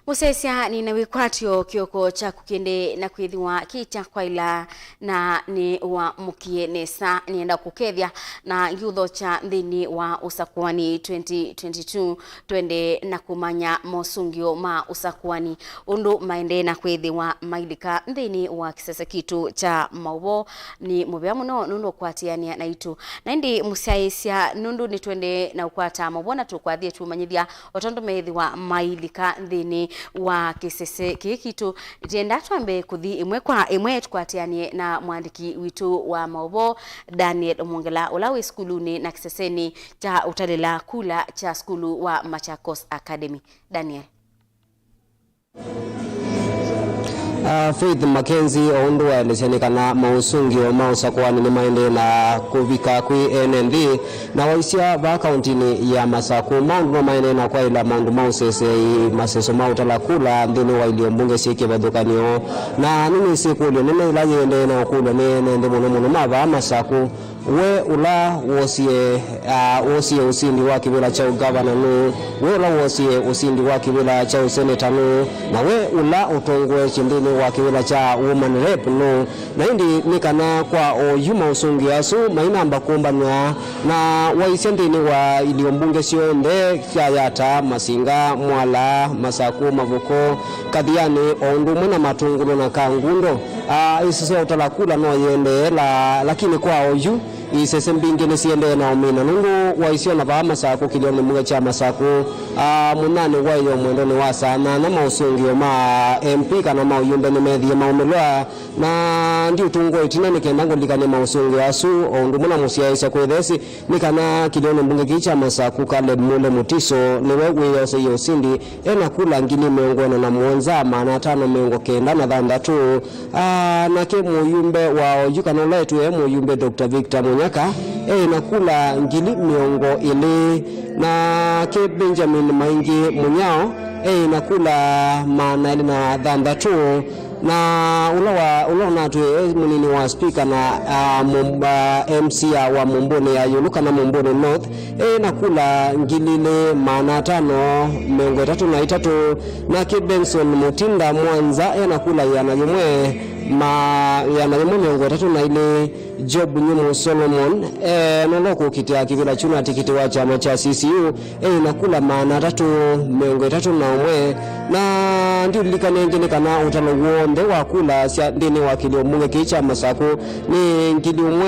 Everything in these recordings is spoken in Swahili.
Musesia ni nawikwatio kioko cha kukende na kwithiwa kita kwa ila na ni wa mukie nesa nienda kukethia na yutho cha nthini wa Usakuani 2022 twende na kumanya mosungio ma Usakuani undu maende na kwithiwa mailika nthini wa kisasa kitu cha maubo ni mubea muno nundu kwatiania na itu na indi musesia nundu ni twende na ukwata mabona tukwathie tumanyithia otondo methiwa mailika nthini wa kisese kikitu jenda twambe kuthi imwe kwa imwe tukwatianie na mwandiki witu wa maubo Daniel Mongela ulawe skuluni na kiseseni cha utalela kula cha skulu wa Machakos Academy. Daniel. Faith MAKENZI oundu waelezenikana mausungio ma Usakuani ni maende na kuvika kwi NND na waisia ba kauntini ya Masaku maundu no maende na kwa ila maundu mausese maseso mautala kula ndini wa ilio mbunge siki vadukanio na nini sikulio nini ila yende na ukula nende muno mava Masaku we ula wosie usindi wa kibila cha ugavana nu we ula wosie usindi wa kibila cha useneta nu na we ula utongwe chindini wa kibila cha woman rep nu na indi nikana kwa oyuma usungi asu mainamba kumbanwa na waisendini wa iliombunge siende yata Masinga Mwala Masaku Mavuko Kadhiani ondu mwena matungulo na kangundo isese utalakula no yende lakini kwa oyu isese mbingine siende na umina nungu waisio na ba Masaku kilioni mga cha Masaku munane wayo mwendoni wa sana na mausungio ma MP kana mauyumbe ni medhi maumelwa na ndi utungo itina nikendango likane mausungio asu ondu muna musiaisa kwethesi nikana kilioni mbunge kicha Masaku kale mule mutiso niwewe yose yosindi ena kula ngini miongona na muonza maana 5 miongo kenda na dhandatu na ke muyumbe wa yukano letu muyumbe Dr. Victor Munyaka nakula ngili miongo ile na ke Benjamin Maingi Munyao nakula maana ile na dhandatu na ulawa natu munini wa speaker na MC wa Mumbone ya yuluka na Mumbone North nakula ngilile maana 5 miongo 3 na ke Benson Mutinda Mwanza nakula yana yumwe miongo 3 na ile Job Nyumu Solomon noloko kitia kivila chuna tikiti wa chama cha CCU nakula maana 3 miongo 3 na umwe na ndio likane ngene kana utalo wonde wa kula sia ndini wa kilio munge kicha Masaku ni ngili umwe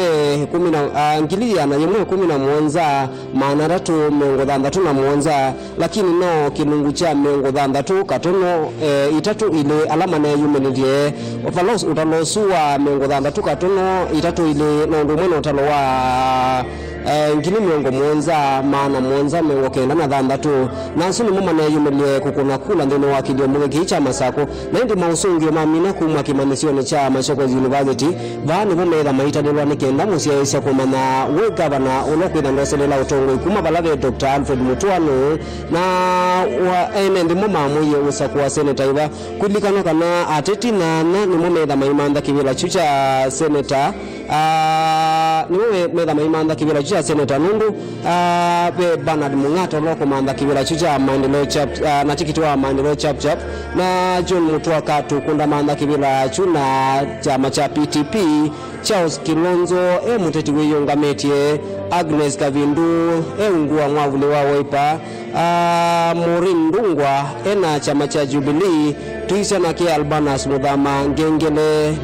10 ngili yana yemwe 10 mwonza maana 3 miongo 3 na mwonza lakini no kilungu cha miongo 3 katono 3 ile alama na yumenidie ofalos utalosuwa miongo 3 katono 3 ile no ndumwe utalo wa ngili miongo mwonza maana mwonza miongo kenda na 3 na nsuni muma na yumelie kukuna kula ndini wa kilio munge kicha Masaku na ndi mausungio mamina kumwa kimanisioni cha Machakos University vani vumeza maita nilwa nikenda musiaisa kumana we governor ulokwida ndoselela utongo ikuma balave Dr. Alfred Mutuano na wa ndi muma muye Usakuwa Senator iva kulikana kana ateti na ni mumeza maimanda kivila chucha Senator ni mumeza maimanda kivila chucha Senator nundu be Bernard Mungato loko manda kivila chucha maendeleo chap na tikiti wa maendeleo chap na John Mutuaka tukunda manda kivila chuna chama cha PTP Charles Kilonzo muteti wiyungametie Agnes Kavindu ungua mwavule wa Wiper Maureen Ndungwa ena chama cha Jubilee tuisa na kia Albanas Muthama Ngengele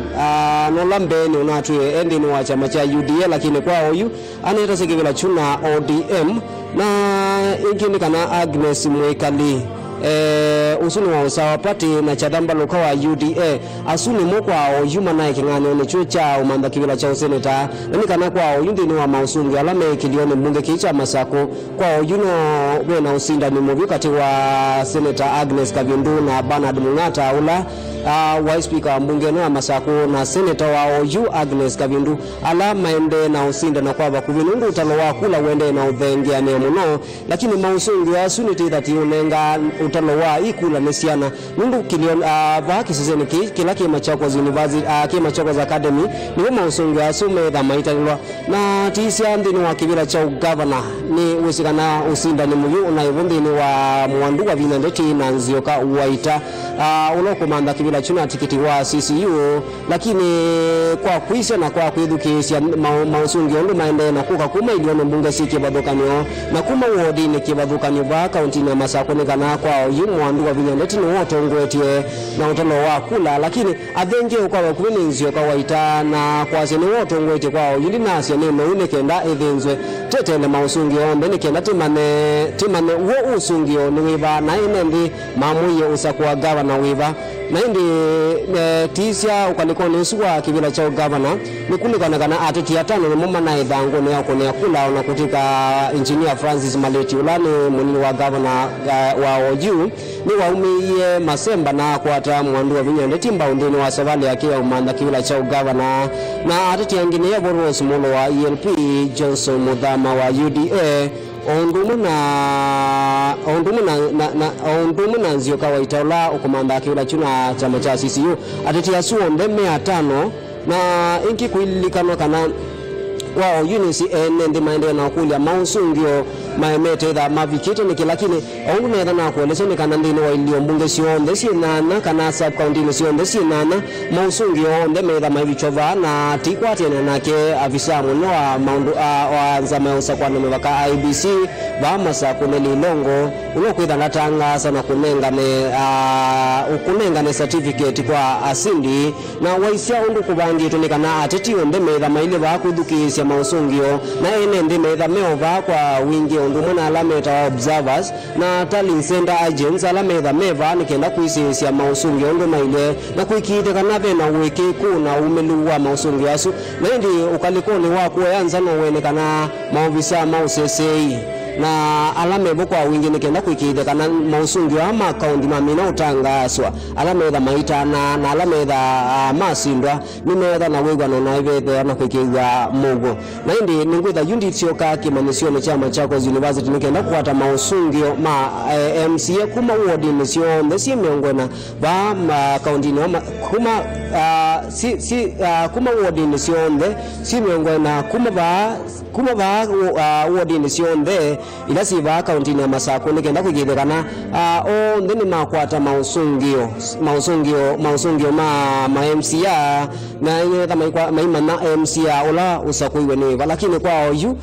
nolambe ni unatuye endi ni wa chama cha UDA lakini kwa oyu aneta sikivila chuna ODM na ingini kana Agnes Mwekali usuni wa usawa pati na chadamba loka wa UDA asuni mokwa oyuma na ikingane ni chuo cha umanda kivila cha useneta nani kana kwa oyundi ni wa mausungi alame kilione mbunge kicha Masako kwa oyuno wena usinda ni mubi kati wa Senator Agnes Kavindu na Bernard Mungata ula Vice Speaker wa mbunge na Masako na Senator wa OU Agnes Kavindu ala maende na usinda na kwa bakuvinundu utalo wa kula wende na udhengia ne muno lakini mausungi wa suniti that unenga utalo wa ikula nesiana nundu kilion vaki sizeni kila kima Machakos University kima Machakos Academy ni mausungi wa sume da maitalwa na tisia ndini wa kivila cha governor ni usikana usinda ni muyu unaivundi ni wa mwandu wa vinandeti na nzioka uwaita ulokomanda kivila chuna tikiti wa CCU lakini kwa kuisa na kwa kuidhukisia mausungi ondu maende na kuka kuma ilione mbunge siki badokanyo na kuma uodi ni kibadokanyo ba kaunti na Masako ni kana kwa yumu wandu wa vinyaneti ni woto ngwetie na utalo wa kula lakini adhenge ukawa kuvini nzio kawaita na kwa zini woto ngwetie kwa yuli nasi ya nime unekenda edhinzwe tetele mausungi onde ni kenda timane uo usungi o ni wiba na inendi mamuye Usakuwa gava na wiba na hindi tisia ukalikoni usuwa kivila cha governor ni kulikana kana ateti ya tano ni muma na idhango ni yako ni ya kula na kutika engineer Francis Maleti ulani muni wa governor wa OU ni waumiye Masemba na kuata mwandu wa vinyande timba undini wa savali ya kia umanda kivila cha governor na ateti yangine ya Boros Molo wa ELP Johnson Muthama wa UDA ondumu na nzio kawa itaula ukumanda kivila chuna chama cha CCU ateti ya suo ndeme ya tano na inki kuilikano kana wao unisi ende maende na kulia mausungio maemete da mavikite ni lakini ondu na na kueleza ni kana ndini wa ilio mbunge sio ndesi nana kana sub county ni sio ndesi nana mausungio ndeme da mavichova na tikwa tena nake afisa muno wa maundu wa nzama Usakuani mebaka IBC ba Masako ne Lilongo ulokwida natanga sana kunenga ne certificate kwa asindi na waisia ondu kubangi tunikana ateti ndeme da maile ba kudukisia mausungio na ene ndeme da meova kwa wingi ndumuna alameta observers na tallying center agents alameta meva nikenda kuisisia mausungi ondo maile na kuikite kanabe na weke kuna umeluwa mausungi asu na ndi ukalikoni wako yanza no wene kana maofisa mausesei na alame bokwa wingi nikenda kuikide kana mausungi ama account mamina utangaswa alame da maita na alame da masindwa nimeda na wegwa na naivete na kuikiga mugo na ndi ningwida yundi tsioka kimanisio ne chama Machakos University nikenda kuata mausungio MCA kuma wodi nisio ndesi miongona ba account ni kuma kuma wodi nisio nde si miongona kuma ba wodi nisio nde ila siba account ni Masako nikenda kugidekana ndeni makwata mausungio ma MCA na yeye kama maima na MCA ola usakuiwe ni lakini kwa oyu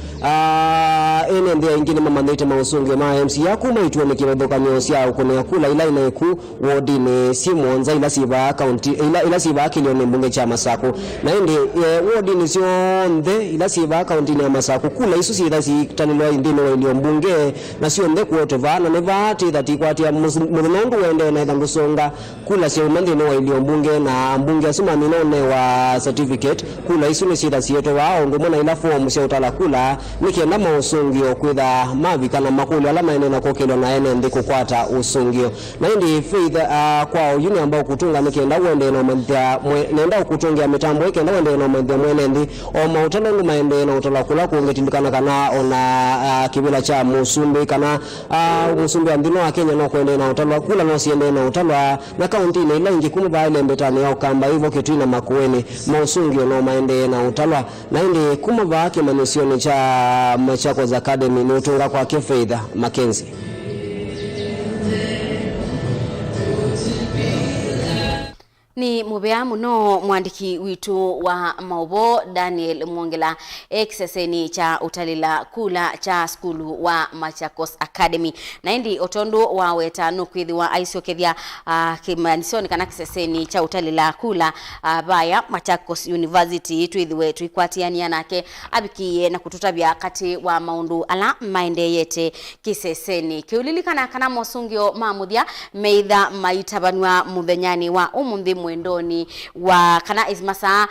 ene ndio ingine mama ndete mausungio ma MCA kuma itwe nikibodoka nyosia ukone yakula ila ineku wodi ni simonza ila siba account ila siba kilione mbunge cha Masako na ndi wodi ni sio nde ila siba account ni Masako kula isu si dasi tanilo indino ilio mbunge na sio nde kuoto vana ne vati that kwati ya mudhonondu wende na ngusonga kula sio mande no ilio mbunge na mbunge asuma minone wa certificate kula isu ni sida sieto wao ngomona ila form sio utala kula nikienda mausungio kwida mavikana makulu alama ene na kokelo na ene ndi kukwata usungio na ndi faith kwa yuni ambao kutunga nikienda wende no manda nenda kutungia mitambo ikenda wende no manda mwene ndi o mautalo ngumaende na utala kula kuongetindikana kana ona kibila cha musumbi kana musumbi andino wa Kenya no kwende na utalo kula no siende na utalo na kaunti ile ila ingi kuma ile mbetani ya kamba hivyo kitu ina makueni mausungio no maende na utalo na ndi kuma ba ke manisioni cha Machakos Academy ni utunga kwa Faith MAKENZI. Ni mubea muno mwandiki witu wa maubo Daniel Mwongela exeseni cha utalila kula cha skulu wa Machakos Academy na indi otondo wa wetanu kwithiwa aisokethia kimanisoni kana exeseni cha utalila kula baya Machakos University twithiwe twikwatiania nake abikiye na kututabia kati wa maundu ala maende yete kiseseni kiulilikana kana mosungio mamuthia meitha maitabanwa muthenyani wa umuthi mwendoni wa kana izmasa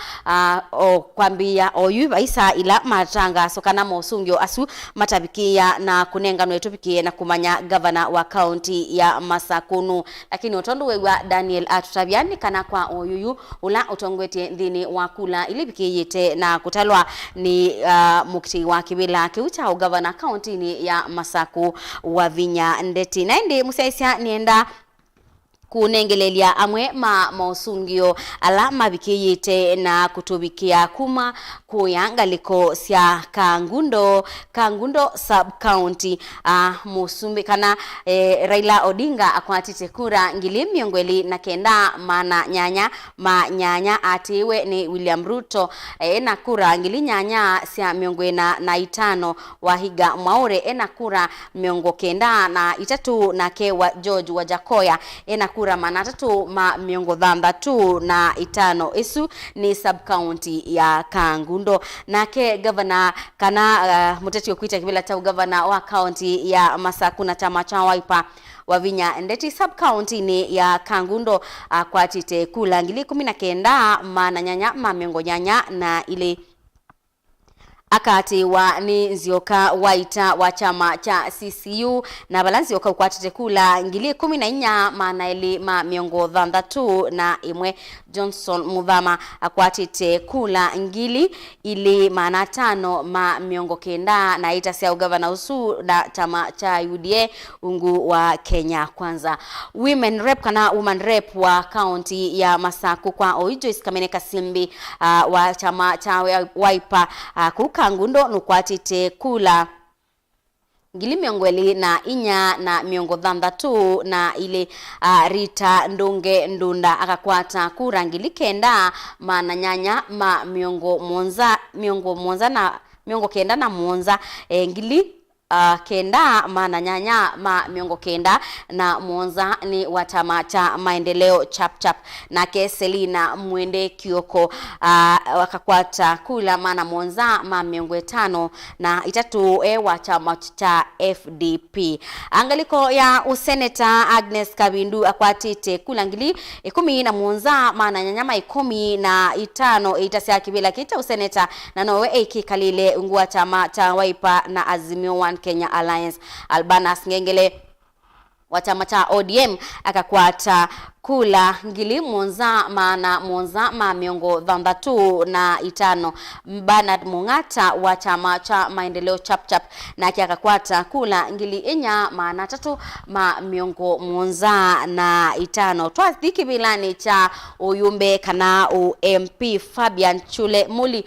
o kwambia oyu baisa ila matanga so kana mosungio asu matabikia na kunenganwa etubikie na kumanya governor wa county ya Masakunu lakini otondo wewa Daniel atutabiani kana kwa oyuyu ula utongwete ndini wa kula ilibikiyete na kutalwa ni mukti wa kibila kiucha governor county ni ya Masaku wa Vinya Ndeti na ndi musaisia nienda kunengelelia amwe mausungio alama bikiyete na kutubikia kuma kuyangaliko sia Kangundo sub county musumbi kana Raila Odinga akwatite kura ngili miongweli na kenda nyanya atiwe ni William Ruto na kura ngili nyanya sia miongwena na itano wahiga Mwaure na kura miongo kenda na itatu na kewa George Wajakoya na kura manatatu miongo thandatu na itano isu ni sub county ya Kangundo nake governor kana muteti okuita kibila cha governor wa county ya Masaku na chama cha Wiper wa Vinya Ndeti sub county ni ya Kangundo kwa tite kula ngili 19 mananyanya miongo nyanya na ile akati wa ni Nzioka Waita wa chama cha CCU na balanzi yoka ukwatite kula ngili 14 manaeli miongo thandatu na imwe Johnson Muthama akwatite kula ngili ili manatano miongo kenda na itasia ugavana usu na chama cha UDA ungu wa Kenya Kwanza. Women rep kana woman rep wa county ya Masaku kwa Oijois Kameneka Simbi wa chama cha Wiper Kangundo nukwatite kula ngili miongweli na inya na miongo thandatu na ile Rita Ndunge Ndunda akakwata kura ngili kenda mananyanya miongo kenda na mwonza ngili kenda mananyanya miongo kenda na mwonza ni watama cha maendeleo chap na Selina Mwende Kioko wakakwata kula mana mwonza miongo 5 na itatu wa chama cha FDP angaliko ya useneta Agnes Kabindu akwatite kula ngili 10 na mwonza mananyanya 15 itasia kibila kita useneta na nowe Kalile ungua chama cha Wiper na Azimio One Kenya Alliance Albanas Ngengele wa chama cha ODM akakwata kula ngili mwonza miongo thandatu na itano Bernard Mungata wa chama cha maendeleo chap na akakwata kula ngili inya manatatu miongo mwonza na itano twathiki bilani cha uyumbe kana MP Fabian Chule Muli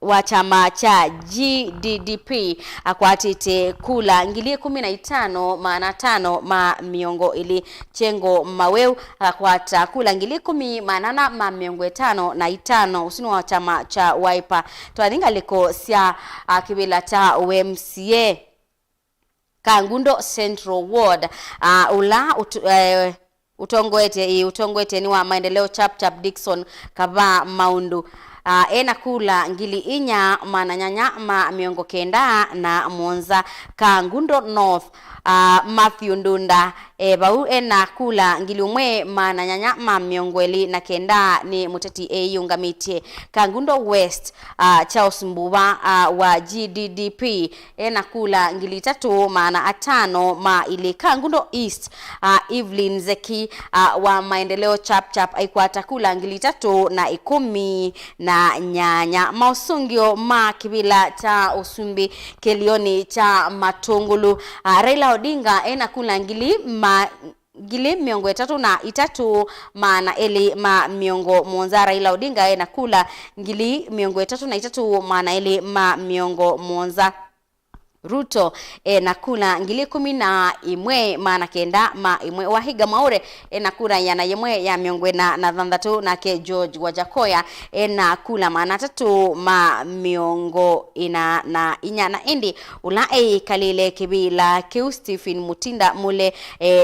wa chama cha GDDP akwatite kula ngili 15 5 miongo ili Chengo Maweu akwata kula ngili 10 miongo 5 na 5 usinu wa chama cha Wiper twaninga liko sia kibila cha UMCA Kangundo Central Ward utongwete ni wa maendeleo chap Dickson Kava Maundu ena kula ngili inya mananyanya miongo kenda na mwonza Kangundo North Matthew Ndunda bau ena kula ngili umwe mananyanya miongweli na kenda ni muteti yungamitie Kangundo West Charles Mbuba wa GDDP ena kula ngili 3 ili Kangundo East Evelyn Zeki wa maendeleo chap aikwata kula ngili 3 na 10 na nyanya mausungio kibila cha usumbi kelioni cha Matungulu Raila Odinga ena kula ngili miongo 3 na 3 maana eli miongo mwonza Raila Odinga ena kula ngili miongo 3 na 3 maana eli miongo mwonza Ruto na kula ngili 11 maana kenda ma imwe wahiga maure na kula yana yemwe ya miongwe na thandatu na ke George Wajakoya na kula maana 3 ma miongo ina na inya na indi ula kalile kibila ke Stephen Mutinda mule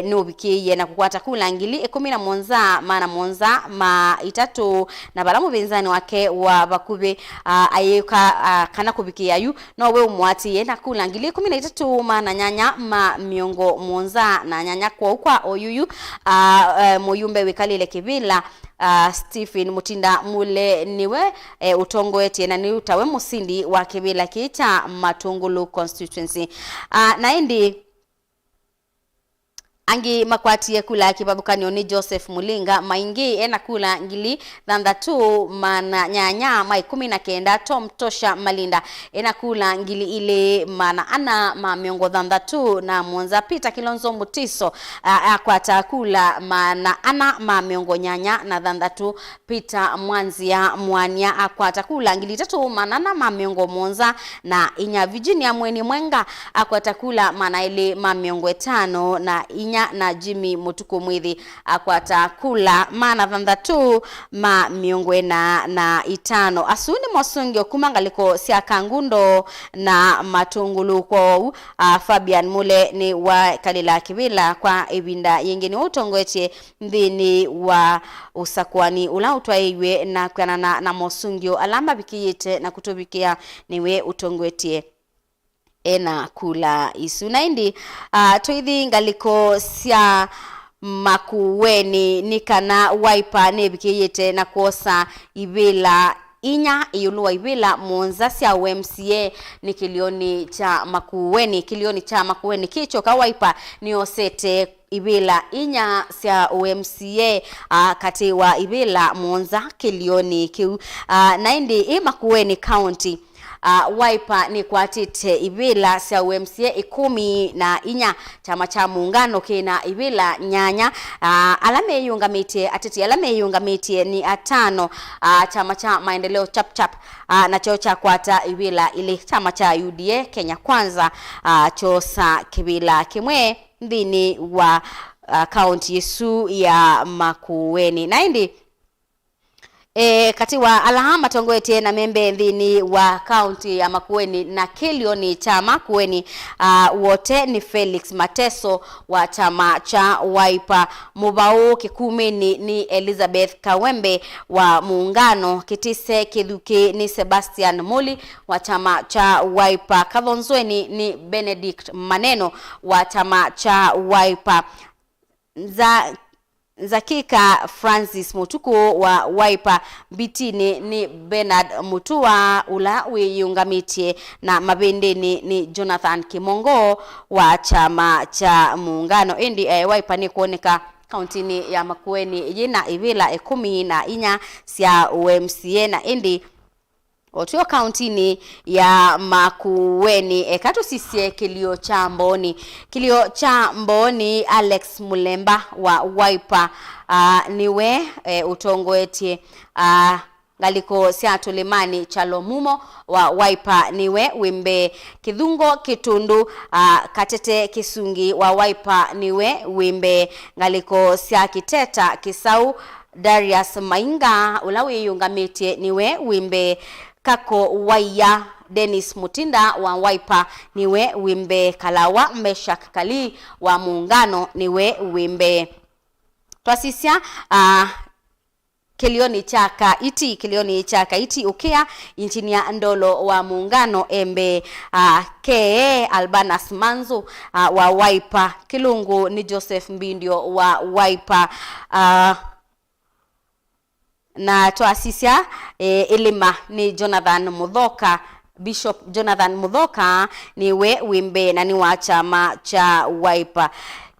nubikiye na kukwata kula ngili 11 maana monza ma itatu na balamu benzani wake wa bakube ayeka kana kubikiya yu no we umwati yena kula ngili 13 maana nyanya ma miongo monza na nyanya kwa oyuyu moyumbe wikalile kibila Stephen Mutinda mule niwe utongo eti na ni utawe musindi wa kibila kita Matungulu constituency na indi angi makwati kula kibabukani ni Joseph Mulinga maingi kula ngili 32 mana nyanya mai 19 Tom Tosha Malinda kula ngili ile mana ana ma miongo 32 na Mwanza Peter Kilonzo Mutiso akwata kula mana ana ma miongo nyanya na 32 Peter Mwanzia Mwania akwata kula ngili 3 mana na ma miongo Mwanza na inya Virginia Mweni Mwenga akwata kula mana ile ma miongo 5 na inya na Jimmy Mutuku Mwithi akwata kula mana 32 ma miongwe na itano asuni mosungyo kumangaliko sia kangundo na Matungulu kwa Fabian mule ni wa kalila kibila kwa ebinda yengeni utongweche ndini wa Usakuani ula utwaiwe na kwa na mosungyo alamba bikiyete na kutobikia niwe utongwetie kula isu na indi tuithi ngaliko sia Makueni nikana Wiper nebikiyete na kuosa ibila inya iyuluwa ibila Mwanza sia UMCA ni kilioni cha Makueni kicho ka Wiper ni osete ibila inya sia UMCA kati wa ibila Mwanza kilioni kiu na indi Makueni County Wiper ni kwatite ibila sia UMCA 10 na inya chama cha muungano kina ibila nyanya alame yungamite ateti alame yungamite ni 5 chama cha maendeleo chap na chao cha kwata ibila ile chama cha UDA Kenya Kwanza chosa kibila kimwe ndini wa county yesu ya Makueni na indi katiwa alahama tongwete na membe ndini wa county ya Makueni na kilioni cha Makueni wote ni Felix Mateso wa chama cha Wiper mubao kikumeni ni Elizabeth Kawembe wa muungano kitise Kithuki ni Sebastian Muli wa chama cha Wiper Kavonzweni ni Benedict Maneno wa chama cha Wiper Zakika Francis Mutuku wa Wiper Bitini ni Bernard Mutua ula wiyungamitie na mabendeni ni Jonathan Kimongo wa chama cha muungano indi Wiper ni kuoneka kauntini ya Makueni jina ibila 10 na inya sia UMCA na indi Otio kauntini ya Makueni katu sisie kilio cha mboni Alex Mulemba wa Wiper niwe utongo etie ngaliko sia Tulimani Chalomumo wa Wiper niwe wimbe Kidhungo Kitundu Katete Kisungi wa Wiper niwe wimbe ngaliko sia Kiteta Kisau Darius Mainga ulawi yungamite niwe wimbe Kako Waya Dennis Mutinda wa Wiper niwe wimbe Kalawa Meshak Kali wa muungano niwe wimbe twasisia kilioni chaka iti ukea injinia Ndolo wa muungano embe ke Albanas Manzu wa Wiper Kilungu ni Joseph Mbindio wa Wiper na toasisia Elima ni Jonathan Mudhoka Bishop Jonathan Mudhoka niwe wimbe na ni wa chama cha Wiper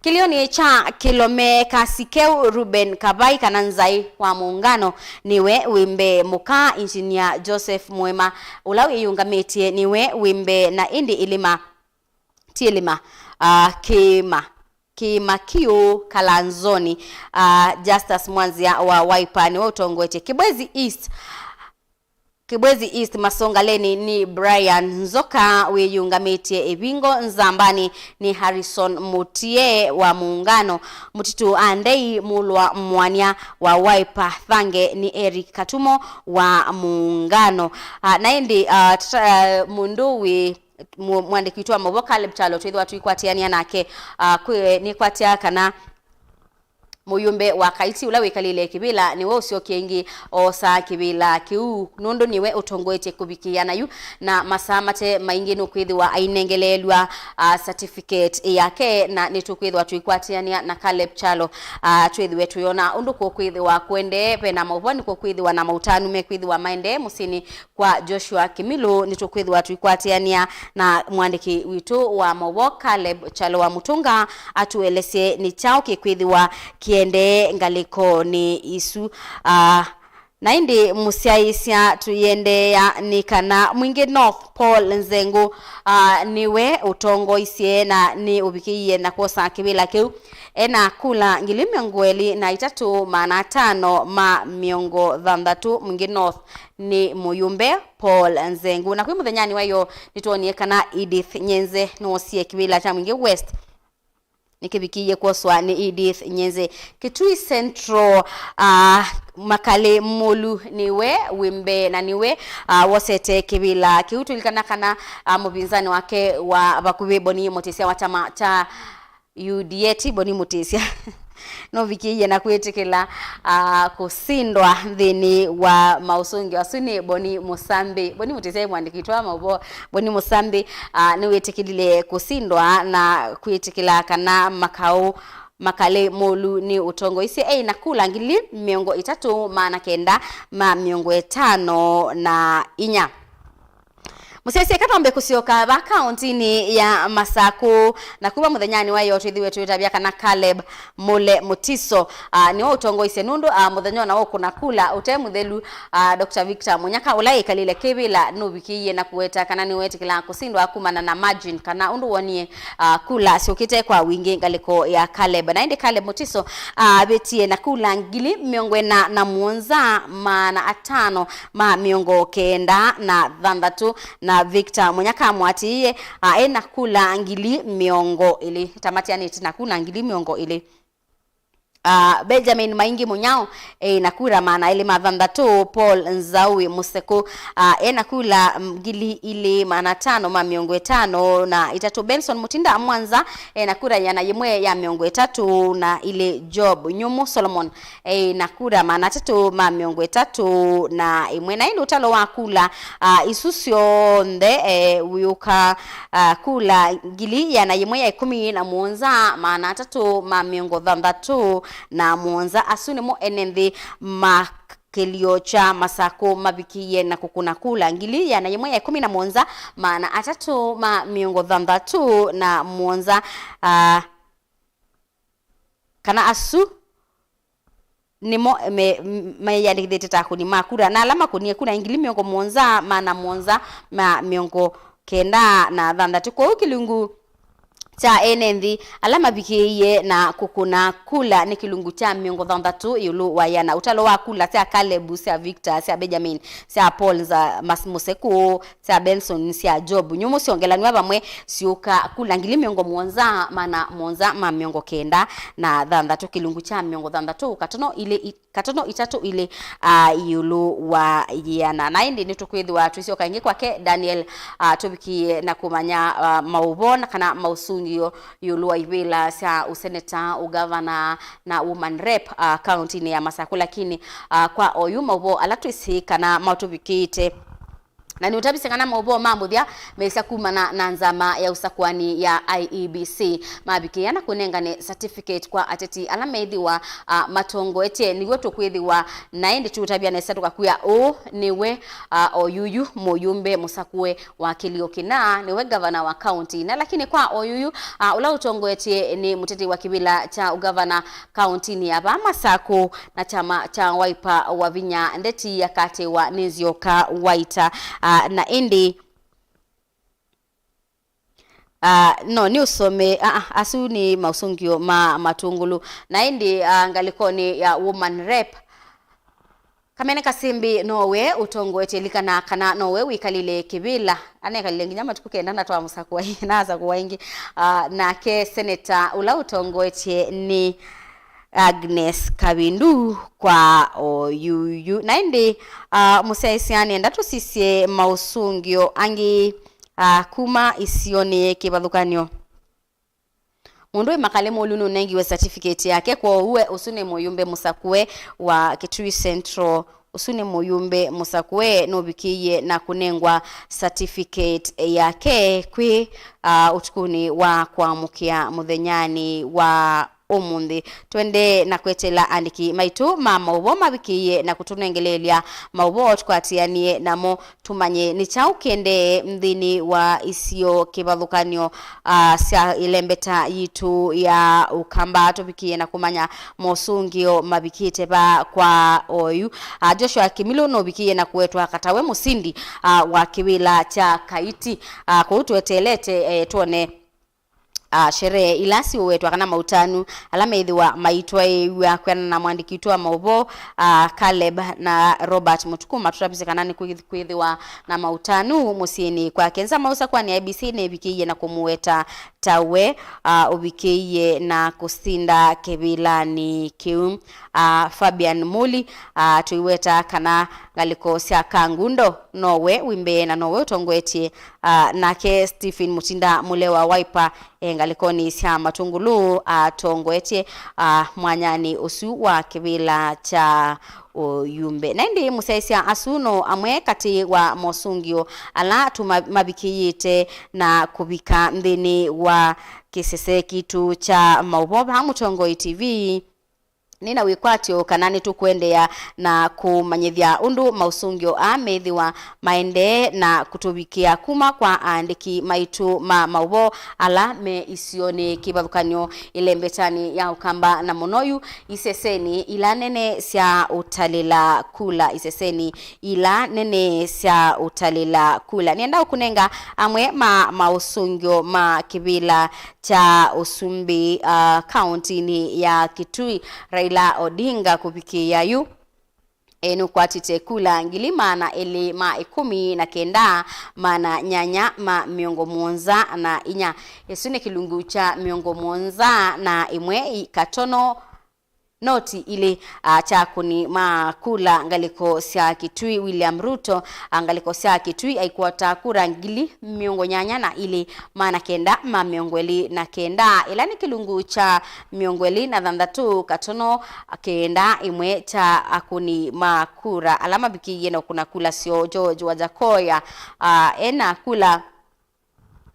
kilioni cha Kilome Kasikeu Ruben Kabai Kananzai wa muungano niwe wimbe Muka engineer Joseph Mwema ulawi yungamete niwe wimbe na indi Ilima Tilima Kimakio Kalanzoni Justus Mwanzia wa Wiper ni utongwete Kibwezi East Kibwezi East Masongaleni ni Brian Nzoka, wiyungamite Ebingo Nzambani ni Harrison Mutie wa Muungano, Mutitu Andei Mulwa Mwania wa Wiper Thange ni Eric Katumo wa Muungano. Naindi munduwi mwandikitwa maboka lepchalo twithwa twikwatiania nake ni kwatia kana muyumbe wa kaiti ula wikalile kibila niwe usio kiengi osa kibila kiu nundu niwe utongoete kubikiana yu na masamate maingi nukwithwa ainengelelwa certificate yake na nitukwithwa twikwatiania na Caleb Chalo twithwe tuyona undu kukwithwa kwende pena mauboni kukwithwa na mautanu mekwithwa maende musini kwa Joshua Kimilu nitukwithwa twikwatiania na mwandiki witu wa mawo Caleb Chalo wa Mutunga atuelese ni chao kikwithwa kiende ngaliko ni isu naindi musiaisia tuyende ya nikana mwingi North Paul Nzengu niwe utongo isie na ni ubikiye na kosa kibila kiu ena kula ngili miongweli na itatu maana tano ma miongo dhandatu mwingi North ni muyumbe Paul Nzengu na kwi muthenyani wayo nituonie kana Edith Nyenze no sie kibila cha mwingi West nikibikiye kwoswa ni Edith Nyenze Kitui Central makale molu niwe wimbe na niwe wasete kibila kiutulikana kana mubinzani wake wa bakuwe Boni Mutisia wa chama cha UDA Boni Mutisia no vikiye na kwetekela kusindwa thini wa mausungi wasuni Boni Mutisia mwandikitwa maubo Boni Musambi ni wetekilile kusindwa na kwetekela kana makale molu ni utongo isi na kula ngili miongo itatu maana kenda ma miongo etano na inya Musese katombe kusioka ba countini ya Masaku na kuba muthenyani wayo twithiwe twitabia kana Caleb Mule Mutiso ni utongo ise nundu muthenyo na kuna kula utemuthelu Dr. Victor Munyaka ulai kalile kibila nubikiye na kuweta kana ni wetikila kusindwa kumana na margin kana undu wonie kula siokite kwa wingi ngaliko ya Caleb na indi Caleb Mutiso betie na kula ngili miongwe na muonza maana atano ma miongo kenda na dhandatu na Victor Munyaka mwatiye ena kula ngili miongo ili tamatiani tina kula ngili miongo ili Benjamin Maingi Munyao nakura maana ile madhandatu Paul Nzawi Museko nakula ngili ile maana tano ma miongo etano na itatu Benson Mutinda Mwanza nakura yana yemwe ya miongo etatu na ile Job Nyumu Solomon nakura maana tatu ma miongo etatu na imwe na ile utalo wa kula isusyo nde uyuka kula ngili yana yemwe ya 10 na muonza maana tatu ma miongo dhandatu na muonza asuni mo enenthi makelio cha Masako mabikiye na kukuna kula ngili ya na yemwe ya 10 na muonza maana atatu ma miongo dhandatu na muonza kana asu nimo me yandikite takuni makura na alama kunie kuna ngili miongo muonza maana muonza ma miongo kenda na dhandatu kwa ukilungu cha enenthi alama bikiye na kukuna kula ni kilungu cha miongo dhandatu yulu wayana utalo wa kula cha Caleb cha Victor cha Benjamin cha Paul za Museko cha Benson cha Job Nyumu siongelaniwa bamwe siuka kula ngili miongo muonza maana muonza ma miongo kenda na dhandatu kilungu cha miongo dhandatu katono itatu ile yulu wa yana na indi nitukwithwa twisioka ingi kwake Daniel tubikiye na kumanya maubona kana mausungi yulu wa ibila sia useneta ugavana na woman rep county ni ya Masaku lakini kwa oyuma ubo alatwisi kana mautubikite na ni utabise kana maobo mambo bya mesa kumana na nzama ya Usakuani ya IEBC mabikiana kunengane certificate kwa ateti alamedi wa matongo ete niwe tokwithiwa naende tutabia na satu kakuya niwe oyuyu moyumbe musakue wa Kiliokina niwe governor wa county na lakini kwa oyuyu ula utongo ete ni muteti wa kibila cha ugavana county ni hapa Masaku na chama cha Wiper wa Vinya ndeti ya kate wa Nizioka Waita na indi no ni usome asu ni mausungio matungulu na indi ngalikoni ya woman rep Kamene kasimbi nowe utongo etelikana kana nowe wikalile kibila ane kalile nginyama tukukenda na twa musakwa naza kuwaingi nake senator ula utongo etie ni Agnes Kabindu kwa oyuyu naindi musaisiani ndatu sisye mausungio angi kuma isione kibathukanio mundu makale molunu nengi we certificate yake kwa uwe usune moyumbe musakwe wa Kitui Central usune moyumbe musakwe nobikiye na kunengwa certificate yake kwi utukuni wa kuamukia muthenyani wa omundi twende na kwetela andiki maitu maubo mabikiye na kutunengelelia maubo twatianie namo tumanye ni chaukende mthini wa isio kibathukanio sia ilembeta yitu ya ukamba tubikiye na kumanya mosungio mabikite ba kwa oyu Joshua Kimilo no bikiye na kuetwa katawe musindi wa kiwila cha Kaiti kutuetelete tuone sherehe ilasi wetu kana mautanu alama ithiwa maitwa ya kwena na mwandikitwa maubo Caleb na Robert Mutukuma tutapise kanani kwithiwa na mautanu musieni kwa kenza mausa kwa ni ABC ne bikiye na kumuweta tawe ubikiye na kusinda kebilani kiu Fabian Muli tuiweta kana galiko sia kangundo nowe wimbe na nowe utongwetie nake Stephen Mutinda mulewa wiper ngalikoni sia matungulu tongwetie mwanyani usu wa kibila cha oyumbe naindi musaisia asuno amwe kati wa mosungio ala tumabikiyite na kubika mthini wa kisese kitu cha mauboba hamutongo TV nina wikwatio kanani tukwendea na kumanyithia undu mausungio amethiwa maende na kutubikia kuma kwa andiki maitu maubo ala me isione kibathukanio ilembetani ya ukamba na monoyu iseseni ila nene sia utalila kula iseseni ila nene sia utalila kula nienda kunenga amwe mausungio kibila cha Usumbi county ni ya Kitui Raila Odinga kupikia yu enu kwatite kula ngilima na ele 19 mana nyanya miongo monza na inya yesune kilungu cha miongo monza na imwe katono noti ile chakuni makula ngaliko sia Kitui William Ruto ngaliko sia Kitui aikuwa takura ngili miongo nyanya na ile maana kenda miongweli na kenda ilani kilungu cha miongweli na dhandatu katono kenda imwe cha akuni makura alama bikiye na kuna kula sio George Wajakoya ena kula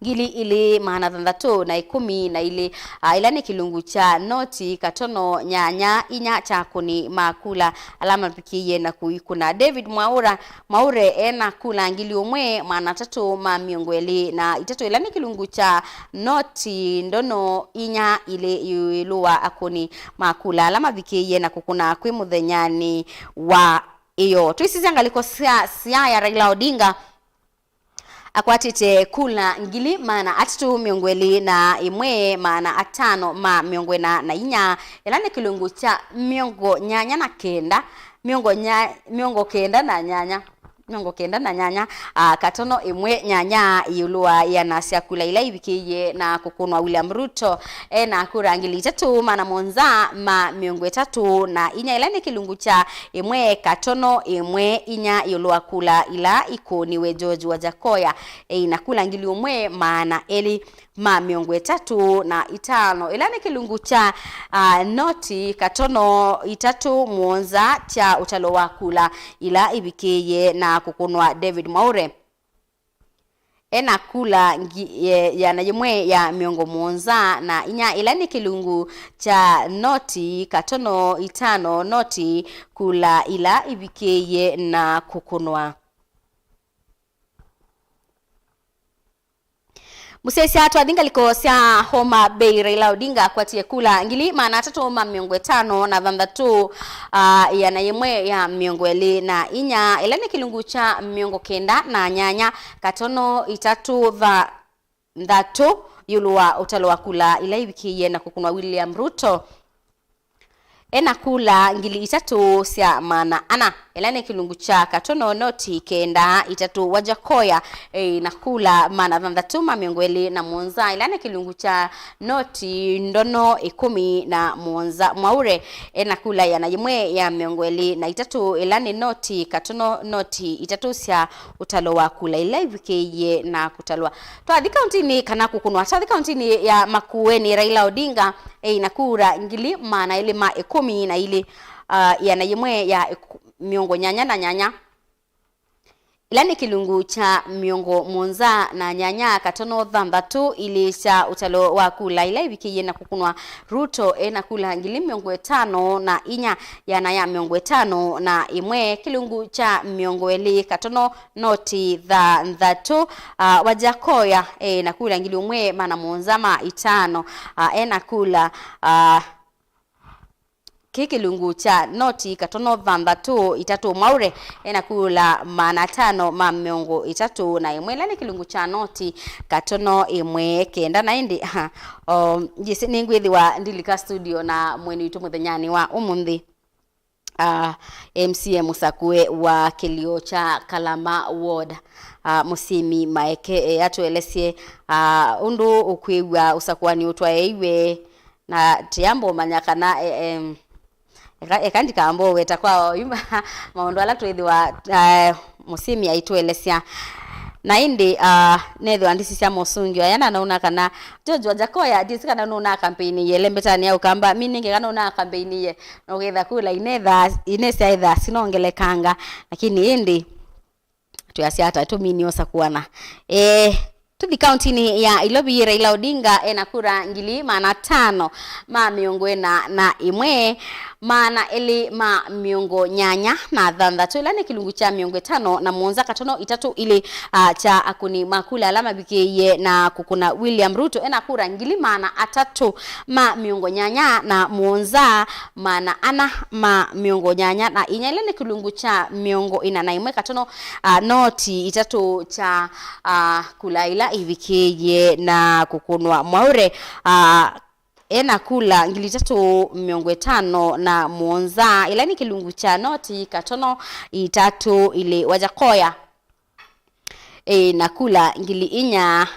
ngili ili maana dhandatu na 10 na ile ilani kilungu cha noti katono nyanya inya chakuni makula alama bikiye na kuikuna David Maure ena kula ngili umwe maana 3 miongweli na itatu ilani kilungu cha noti ndono inya ile yuilua akuni makula alama bikiye na kukuna kwi muthenyani wa iyo tuisizi ngaliko sia ya Raila Odinga akwatite kula ngili maana atitu miongweli na imwe maana 5 miongwena na inya ilani kilungu cha miongo nyanya na kenda miongo kenda na nyanya katono imwe nyanya yulua yana sia kula ila ibikiye na kukunwa William Ruto na kurangili 3 maana monza miongo 3 na inya ilani kilungu cha imwe katono imwe inya yulua kula ila ikoniwe George Wajakoya inakula ngili umwe maana eli miongo 3 na 5 ilani kilungu cha noti katono 3 monza cha utalo wa kula ila ibikiye na kukunwa David Maure ena kula ya najimwe ya miongo monza na inya ilani kilungu cha noti katono 5 noti kula ila ibikiye na kukunwa Musesi atu adinga liko sia Homa Bay Raila Odinga kwatie kula ngili maana 3 miongo 5 na dhandatu ya na yemwe ya miongo eli na inya ilani kilungu cha miongo kenda na nyanya katono 3 dhatu yulua utalo wa kula ila ibikiye na kukunwa William Ruto ena kula ngili 3 sia maana ana elane kilungu cha katono noti kenda itatu Wajakoya nakula mana thandatuma miongweli na muonza elane kilungu cha noti ndono 10 na muonza mwaure nakula ya na yimwe ya miongweli na itatu elane noti katono noti itatu sia utalo wa kula live keye na kutalwa twathi countini kana kukunwa twathi countini ya Makueni Raila Odinga inakura ngili mana ile ma 10 na ile ya na yimwe ya miongo nyanya na nyanya ilani kilungu cha miongo monza na nyanya katono thandatu ili cha utalo wa kula ila ibiki na kukunwa Ruto na kula ngili miongo 5 na inya ya na ya miongo 5 na imwe kilungu cha miongo eli katono noti thandatu Wajakoya na kula ngili umwe mana monza ma 5 na kula kilungu cha noti katono thandatu itatu maure kula mana 5 ma miongo itatu na imwe lani kilungu cha noti katono imwe kenda na indi jisi ningwithiwa ndilika studio na mwenu itu muthenyani wa umuthi MCM Usakue wa kilio cha Kalama Ward musimi maeke atuelesie undu ukwiwa Usakuani utwaeiwe na tiambo manyakana ekandika ambo weta kwa maondo ala twithiwa musimi aituelesia na indi netho andisi cia musungio yana nauna kana George Wajakoya disika nauna campaign ye lembetani ya ukamba mininge kana una campaign ye no getha kula inesa either sinongelekanga lakini indi tuyasia hata tumini Usakuana tuthi countini ya ilobi Raila Odinga nakura ngili mana 5 ma miongo na imwe mana eli ma miongo nyanya na thandatu ilani kilungu cha miongo 5 na muonza katono itatu ili cha akuni makula alama bikiye na kukuna William Ruto nakura ngili mana 3 ma miongo nyanya na muonza mana ana ma miongo nyanya na inya ilani kilungu cha miongo ina na imwe katono noti itatu cha kulaila ivikeye na kukunwa mwaure kula ngili tatu miongo 5 na muonza ilani kilungu cha noti katono itatu ile Wajakoya nakula ngili inya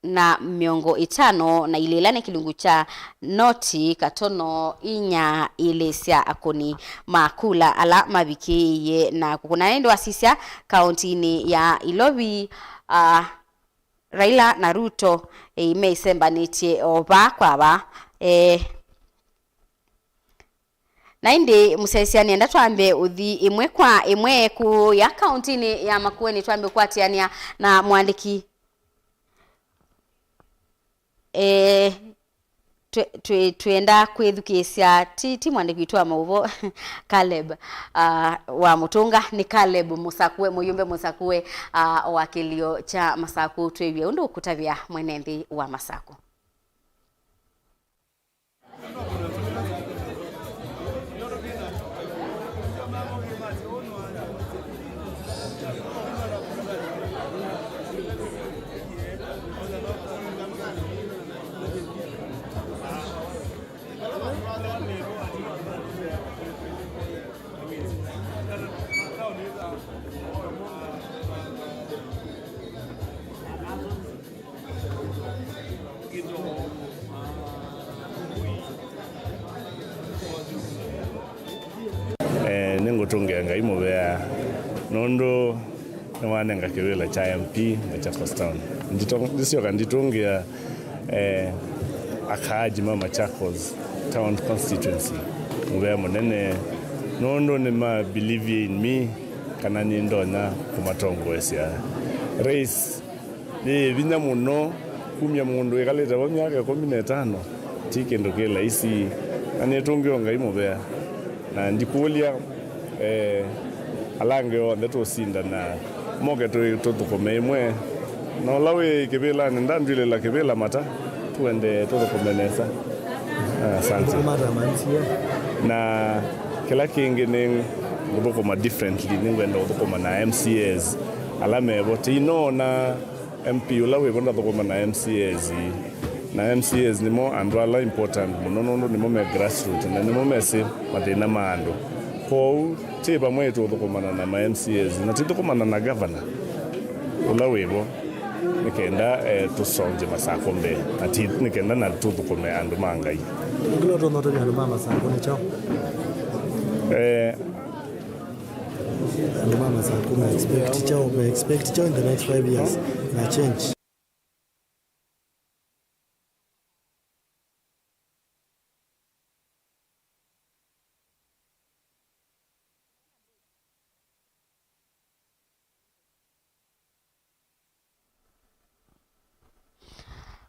na miongo 5 na ile ilani kilungu cha noti katono inya ile sia akoni makula ala mabikiye na kukuna nendo asisia countini ya Ilobi Raila na Ruto meisembanite oba kwaba na indi musaisiani enda twambe uthi imwe kwa imwe ku ya countini ya Makueni twambe kwatiania na mwandiki tuenda kwithukisia ti mwandiki witwa mauvo Caleb wa Mutunga ni Caleb Musakue muyumbe Musakue wa kilio cha Masaku twewie undu kutavia mwenendi wa Masaku ningutungia ngai mubea nondo nwanenga kiwila cha MP cha Town ndisio kanditungia akaji mama Machakos town constituency mubea munene nondo ni ma believe in me kana nindona kumatongo esia race ni vinya muno kumya mundu ikaleta wa myaka 15 tikendo kela isi anetungio ngai mubea na ndikulia alangeo ndeto sinda na moge to komemwe no lawe kibela ndandile la kibela mata tuende to komenesa asante na kila kingine ngoko ma differently ningwenda to na MCAs alame botino na MP ulawe kwenda to na MCAs na MCAs ni mo andwala important munono ni mo me grassroots na ni mo mese mathina mando Kou tiba mwetu thukumana na MCAs na titukumana na governor ula wibo nikenda tusonje masako mbe ati nikenda na tuthukume andu mangai ngilo ndo ndo andu masako ni chao andu masako na expect chao in the next 5 years na change.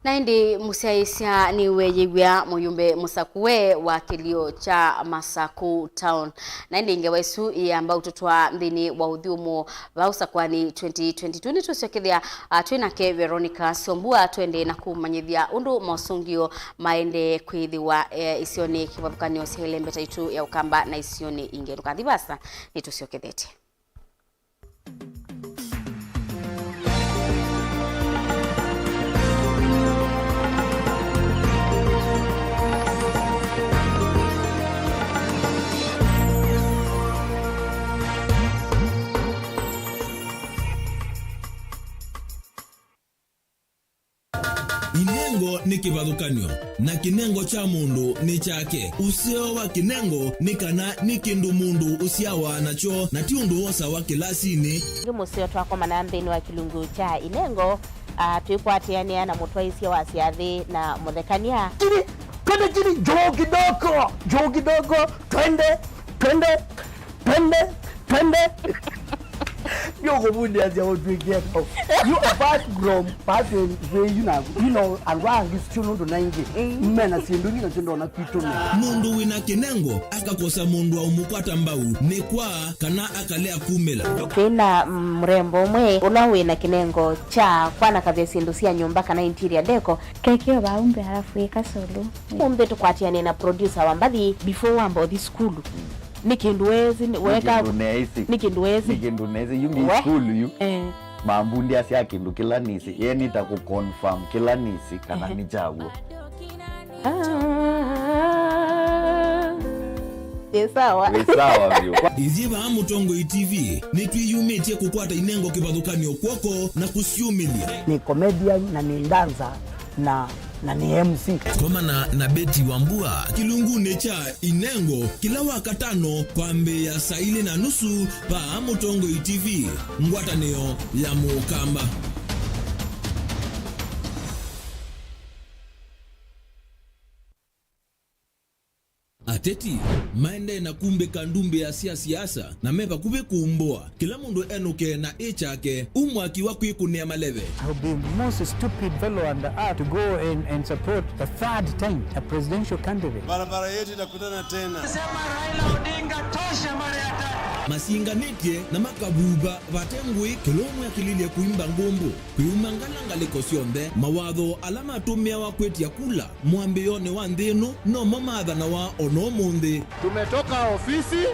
Naindi musiaisia ni weyigwia muyumbe Musakue wa kilio cha Masaku Town. Naindi ingewaisu iyamba ututwa ndini wa udhiumu wa Usakuani 2022 nitusiokithia twinake Veronica Sombua twende na kumanyithia undu mausungio maende kwithiwa isioni kivathukanio sihile itu ya ukamba na isioni ingeruka thibasa nitusiokithete. Inengo ni kivathukanio na kinengo cha mundu ni chake. Usio wa kinengo ni kana ni kindu mundu usiawa nacho na ti undu wosa wa kilasini. Musio twakoma na nthini wa kilungu cha inengo twikwatiania na mutwaisia wa siathi na muthekania. Kini joo kidogo twende Yo bundi as you do get off. You apart from passing you know and wang is chuno do nangi. Mena sinduni na chundo na kitu me. Mundu wina kinengo akakosa mundu wa umukwata mbau ni kwa kana akalea kumela. Tena mrembo mwe unawe na kinengo cha kwana kavya sindu sia nyumba kana interior deco kekio baumbe halafu ikasolo. Umbe tukwatiania na producer wa mbadi before wambo this school. Nikinduwezi weka nikinduwezi yumi school yu mambundi asia kindu kila nisi yeni ta ku confirm kila nisi kana ni jago sawa vyo iziva Mutongo TV nitwiyumitie kukwata inengo kivathukanio kwoko na kusiumilia ni comedian na ni dancer na ni MC komana na Beti Wambua kilungune cha inengo kila wakatano kwa mbe ya saili na nusu pa Mutongo TV ngwatanio ya mukamba. Ateti maende na kumbe kandumbe ya siasa na meva kube kumbua kila mundu enuke na echake umwaki wa kuikunia maleve. I would be the most stupid fellow on the earth to go and support the third time a presidential candidate. Barabara yetu itakutana tena. Sema Raila Odinga tosha mara ya tatu. Masinganike na makabuba vatengwi kilomu ya kilili ya kuimba ngombo kuyumangala lekosionde mawadho alama tumia wa kwetia kula mwambione wa ndenu no mamadha na wa ono munde. Tumetoka ofisi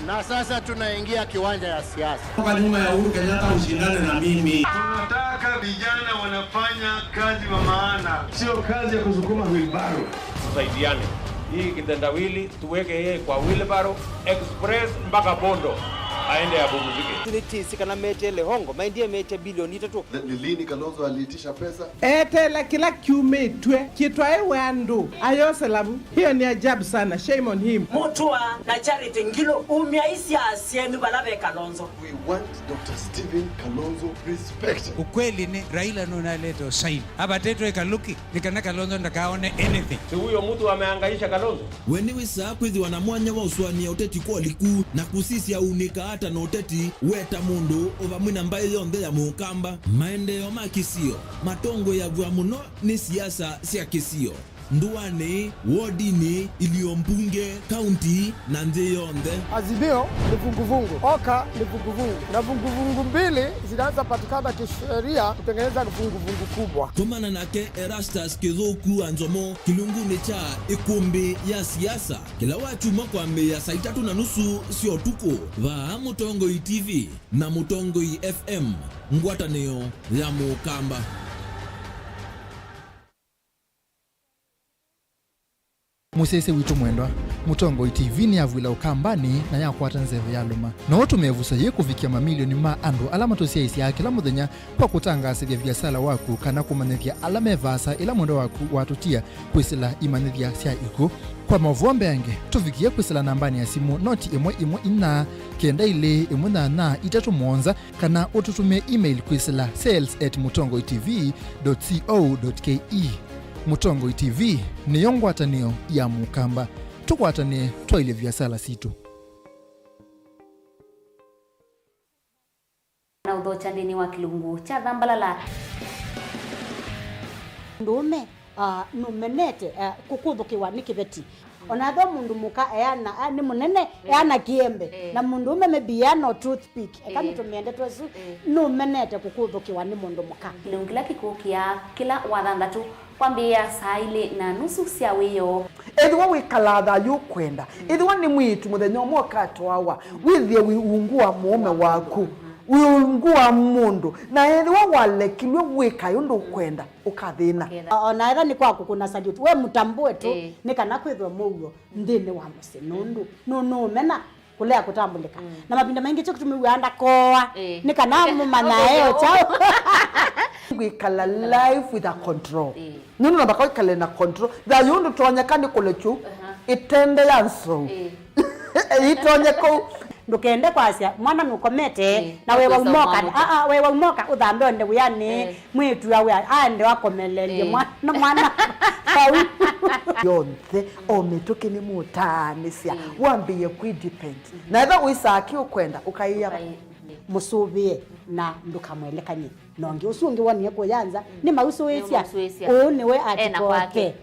na sasa tunaingia kiwanja ya siasa. Kwa nyuma ya Uhuru Kenyatta ushindane na mimi. Tunataka vijana wanafanya kazi wa maana, sio kazi ya kusukuma wheelbarrow. Tusaidiane. Hii kitendawili tuweke yeye kwa wheelbarrow express mpaka Bondo aende apumzike. Tulitisi kana mete lehongo maindie mete bilioni 3. Ni lini Kalonzo aliitisha pesa? Etela kila kiume twe kitwae wandu ayoselabu. Hiyo ni ajabu sana, shame on him. Mutua na Charity Ngilo umiaisi asienu balabe Kalonzo. We want Dr. Stephen Kalonzo respect. Ukweli ni Raila nunaleto sign. Haba teto ekaluki nikana Kalonzo ndakaone anything. Si huyo mtu amehangaisha Kalonzo. Wenewe saa kwethi wanamwanya wa uswani ya uteti kwa liku na kusisi ya unika hata na uteti weta mundu ova mwina mbaye yonde ya mukamba maendeo makisio matongo ya vwa muno ni siasa siya kisio nduane wodini iliyombunge county na nze yonde. Azimio ni vunguvungu, Oka ni vunguvungu, na vunguvungu mbili zinaanza patikana kisheria kutengeneza vunguvungu kubwa. Kumana nake Erastus Kizoku Anzomo kilungune cha ikumbi ya siasa kila watu mwakwambe ya saa 3:30 sio tuko va Mutongo TV na Mutongo FM ngwataneo ya mukamba. musese witu mwendwa Mutongo TV ni avwila ukambani na yakwata nzeve ya luma na watu mevusa ye kufikia mamilioni ma andu alama tosia isi ya kila muthenya kwa kutangasa vya biasala waku kana kumanethia alama evasa ila mwendo waku watutia kwisila imanethia sia iku kwa mavuombe yange tufikia kwisila nambani ya simu noti imwe ina kenda ile imwe na itatu mwonza kana ututume email kwisila sales@mutongoitv.co.ke. Mutongo TV ni yongwatanio ya mukamba tukwatane twaile vyasala situ na udhocha ndini wa kilungu cha dhambalala ndume numenete kukudhukiwa nikiveti onatho mundu muka eana ni munene eana kiembe na mundu ume mebiano toothpick kama tumiende twasu numenete kukudhukiwa ni mundu muka kilungila kikukia kila wathandatu kwambia saa ile na nusu cia wiyo edwa wikalatha yukwenda edwa ni mwitu muthenya mwoka twawa withie wiungua mume waku wiungua mundu na edwa walekilwe wika yundu kwenda ukathina ona etha ni kwaku kuna salute we mutambue tu ni kana kwithwa mugo ndini wa musi nundu no mena kulea kutambulika na mapinda mengi cyo kutumiwanda koa ni kana mumana eo chao wikala life with a control nunu na bakoi kale na control da yundu tonyakani kulechu itende yanso itonyeko ndukende kwasia mwana nukomete na wewe umoka wewe umoka uthambe onde uyani mwitu yawe ande wakomelelie mwana yonse ometoke ni mutanisia wambie ku depend na eva uisaki ukwenda ukaiya musubie na ndukamwelekanye nonge usungi wani yako yanza ni mauso wesia ni we atikote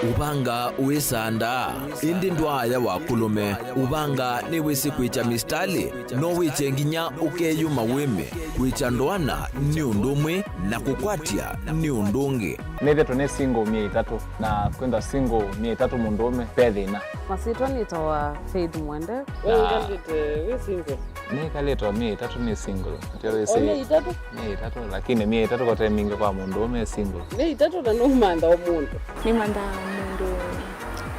Ubanga uisanda indi ndwaya wakulume ubanga ni wisi kwicha mistali no wichenginya ukeyuma wime kwicha ndwana ni undumwe na kukwatia ni undungi nithe tune single 300 na kwenda single 300 mundume pethina masitwa nitawa Faith Mwende we single ni kaleto 300 ni single ndio ese 300 lakini 300 kwa timing kwa mundume single 300 na numanda omuntu ni manda mundu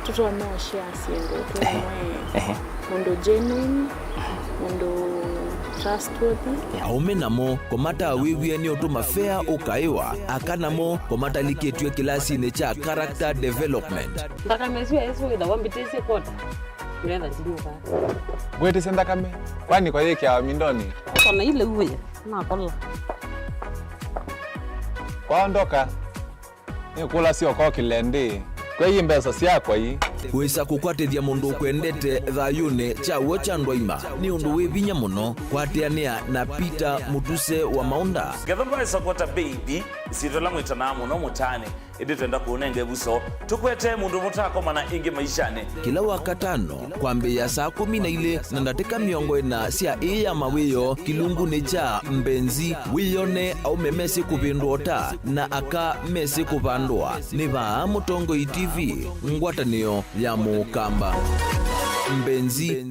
tuto no share single kwa mundu genuine mundu trustworthy aume namo komata wiwie ni otuma fair ukaiwa akanamo komata liketwe kilasi ne cha character development ndaka mesiwe eso ida wambitese kota nenda ndinuka gwete senda kame kwani kwa yeke ya mindoni kana ile uwe na kola kwaondoka ni kula sio kwa kilende kwa hii mbesa siakwa hii wisa kukwatithia mundu kwendete thayune chawo cha ndwaima ni undu wivinya muno kwateania na Peter Mutuse wa Maunda gathamba support baby sitola mwitana muno mutane indi twenda kuonenge buso tukwete mundu mutako mana ingi maishane kila wakatano kwambia saa 12 na ndateka miongo ina cia iya mawiyo kilungu ni cha mbenzi wiyone au memesi kupindota na aka mesi kupandwa ni ba Mutongo TV ngwatanio ya mukamba mbenzi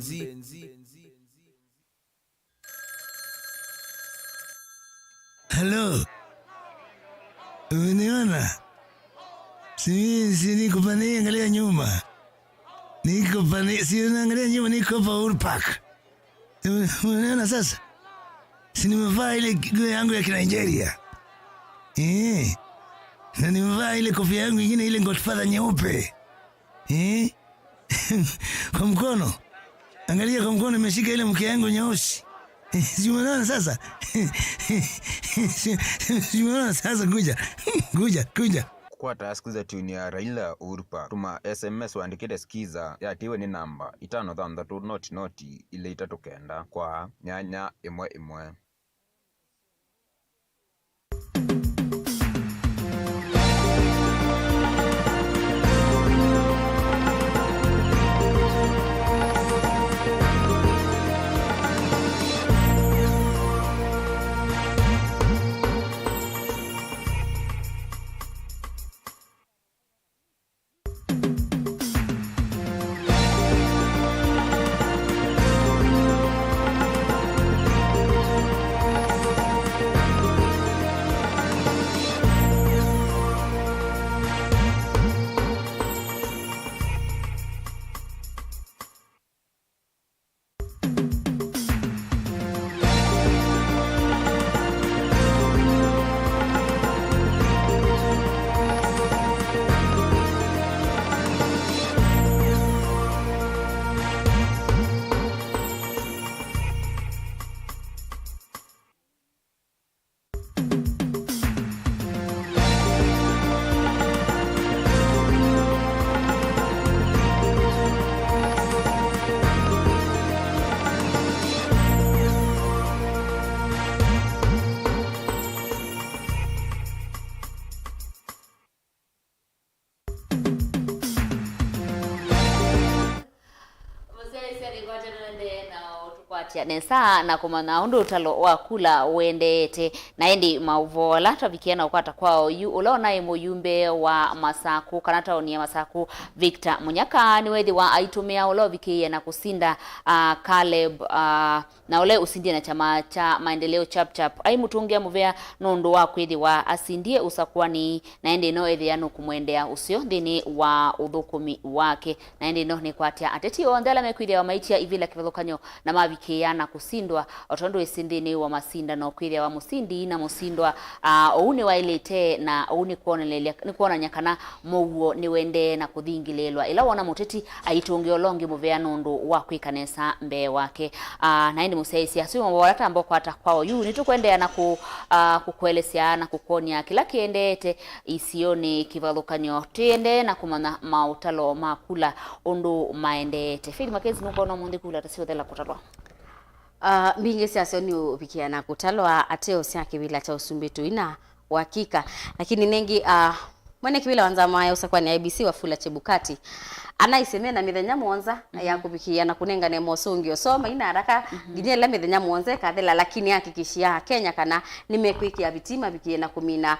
Hello. Uniona? Si niko pani angalia nyuma. Niko pani si unaangalia nyuma niko pa Urpak. Uniona sasa? Si nimevaa ile nguo yangu ya Nigeria. Na nimevaa ile kofia yangu nyingine ile Godfather nyeupe. Kwa mkono. Angalia kwa mkono nimeshika ile mke yangu nyeusi. Si unaona sasa? Si unaona sasa kuja. kwata skiza tune ya Raila Urupa tuma SMS waandikite skiza ya tiwe ni namba 533 ile itatokenda kwa nyanya imwe. nesa na kumana undu utalo wa kula wendete na endi mauvola tabikiana ukwata kwao yu ulona imo yumbe wa Masaku kanata onia Masaku Victor Munyaka ni wethi wa aitumia ulo vikiye na kusinda Caleb na ule usindie na chama cha maendeleo chap ai mutungia muvea nondo wa kwethi wa asindie Usakuani na endi no ethi anu kumwendea usio dhini wa udhukumi wake na endi no ni kwatia ateti ondela mekwithi wa maitia ivila kivathukanyo na mavikiya na kusindwa otondo esindini wa masinda no kwithia wa musindi na musindwa oune wailete na oune kuonelelea ni kuona nyakana mouo ni wende na kuthingilelwa ila wona muteti aitunge olongi muvea nondo wa kwikanesa mbe wake na indi museisi asimo mbolata ambao kwata kwao yu nitukwendea na kukuelesea na kukonia kila kiendete isioni kivathukanyo tiende na kumana mautalo makula undu maendete Fili Makenzi nuko no mundi kula tasio thela kutalwa mingi siasio ni ubikiana kutalwa ateo sia kibila cha usumbitu ina uhakika lakini nengi mwene kibila wanzama ya Usakuani IBC wafula Chebukati anaisemea na mithenya monza ya kubikia na kunenga ne mosungio soma ina haraka ginyela mithenya monza kathela lakini hakikishia Kenya kana nimekwikia vitima bikie na kumina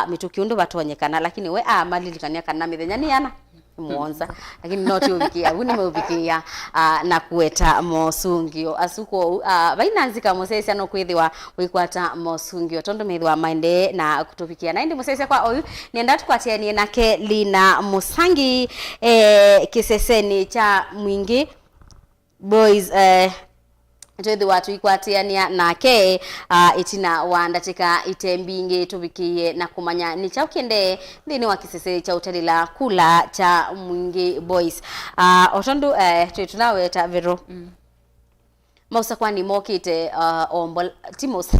mitukiundu batonyekana lakini we malilikania kana mithenya ni yana monza lakini noti ubikia uni meubikia na kueta mosungio asuko bainanzika mosesi no kwithiwa wikwata mosungio tondo mithwa maende na kutubikia na indi mosesi kwa oyu nienda tukwatia ni nake Lina Musangi kiseseni cha mwingi boys twethi watu ikwatiania nake itina wandatika itembingi tubikie na kumanya ni cha ukende thini wa kisese cha utalila kula cha mwingi boys otondu twetunawe ta vero Usakuani mokite ombol timos